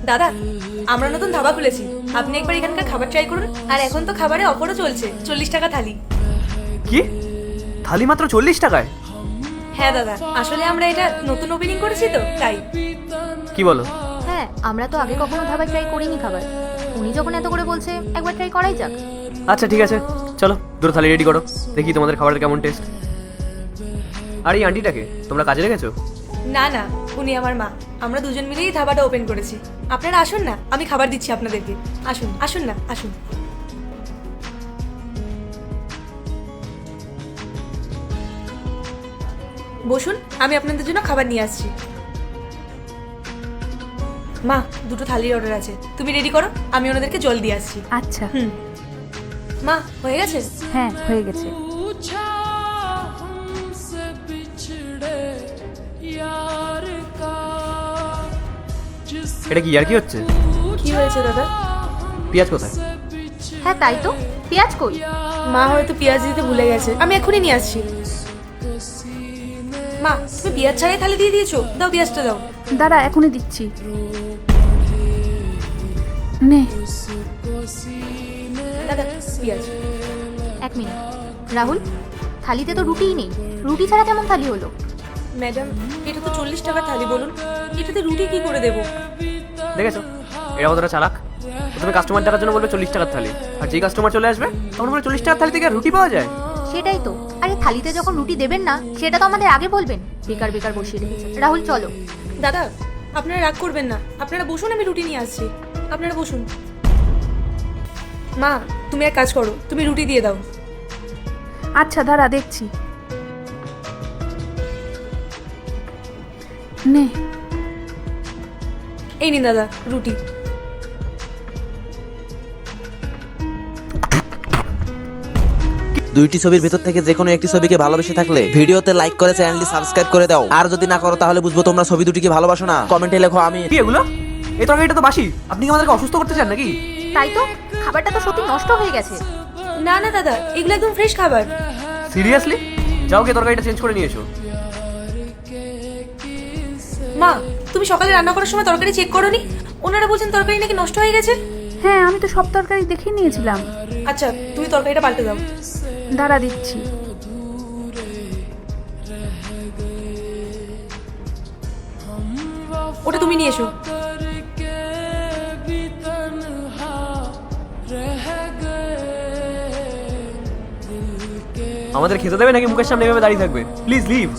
দাদা, আমরা নতুন ধাবা খুলেছি, আপনি একবার এখানকার খাবার ট্রাই করুন। আর এখন তো খাবারে অফারও চলছে, 40 টাকা থালি। কি থালি মাত্র 40 টাকায়? হ্যাঁ দাদা, আসলে আমরা এটা নতুন ওপেনিং করেছি তো তাই। কি বলো? হ্যাঁ, আমরা তো আগে কখনো ধাবা ট্রাই করিনি খাবার। উনি যখন এত করে বলছে, একবার ট্রাই করাই যাক। আচ্ছা ঠিক আছে, চলো দুটো থালি রেডি করো, দেখি তোমাদের খাবারের কেমন টেস্ট। আর এই আন্টিটাকে তোমরা কাজে রেখেছো? না না, উনি আমার মা। আমরা দুজন মিলেই ধাবাটা ওপেন করেছি। আপনারা আসুন না, আমি খাবার দিচ্ছি আপনাদেরকে। আসুন আসুন না, আসুন। বসুন, আমি আপনাদের জন্য খাবার নিয়ে আসছি। মা, দুটো থালির অর্ডার আছে, তুমি রেডি করো, আমি ওনাদেরকে জল দিয়ে আসছি। আচ্ছা। মা, হয়ে গেছে? হ্যাঁ, হয়ে গেছে। এটা কি আর কি হচ্ছে? কি হয়েছে দাদা? পেঁয়াজ কোথায়? হ্যাঁ তাই তো, পেঁয়াজ কই? মা হয়তো পেঁয়াজ দিতে ভুলে গেছে, আমি এখনই নিয়ে আসছি। মা, তুমি পেঁয়াজ ছাড়াই থালি দিয়ে দিয়েছো, দাও পেঁয়াজটা দাও। দাঁড়া, এখনই দিচ্ছি। নে। দাদা, পেঁয়াজ। এক মিনিট রাহুল, থালিতে তো রুটিই নেই। রুটি ছাড়া কেমন থালি হলো? ম্যাডাম, এটা তো 40 টাকার থালি, বলুন এটাতে রুটি কি করে দেবো? দেখেছো এরা কতটা চালাক। প্রথমে কাস্টমার টাকার জন্য বলবে 40 টাকার থালি, আর যেই কাস্টমার চলে আসবে তখন বলে 40 টাকার থালি থেকে আর রুটি পাওয়া যায়। সেটাই তো। আরে থালিতে যখন রুটি দেবেন না, সেটা তো আমাদের আগে বলবেন। বেকার বেকার বসিয়ে রেখেছে। রাহুল চলো। দাদা, আপনারা রাগ করবেন না, আপনারা বসুন, আমি রুটি নিয়ে আসছি। আপনারা বসুন। মা, তুমি এক কাজ করো, তুমি রুটি দিয়ে দাও। আচ্ছা দাঁড়া, দেখছি। নে। এই নিন দাদা রুটি। দুইটি ছবির ভেতর থেকে যে কোনো একটি ছবিকে ভালোবেসে থাকলে ভিডিওতে লাইক করে চ্যানেলটি সাবস্ক্রাইব করে দাও। আর যদি না করো তাহলে বুঝবো তোমরা ছবি দুটিকে ভালোবাসো না। কমেন্টে লেখো আমি। কি এগুলো? এই তরকারিটা তো বাসি, আপনি কি আমাদেরকে অসুস্থ করতে চান নাকি? তাই তো, খাবারটা তো সত্যি নষ্ট হয়ে গেছে। না না দাদা, এগুলো একদম ফ্রেশ খাবার। সিরিয়াসলি? যাও গিয়ে তরকারিটা চেঞ্জ করে নিয়ে এসো। মা, তুমি সকালে রান্না করার সময় তরকারি চেক করোনি? ওনারা বলছেন তরকারি নাকি নষ্ট হয়ে গেছে। হ্যাঁ, আমি তো সব তরকারি দেখে নিয়েছিলাম। আচ্ছা, তুমি তরকারিটা পাল্টে দাও। দাঁড়া, দিচ্ছি। ওটা তুমি নিয়ে এসো। আমাদের খেতে দেবে নাকি মুখের সামনে এভাবে দাঁড়িয়ে থাকবে? Please leave.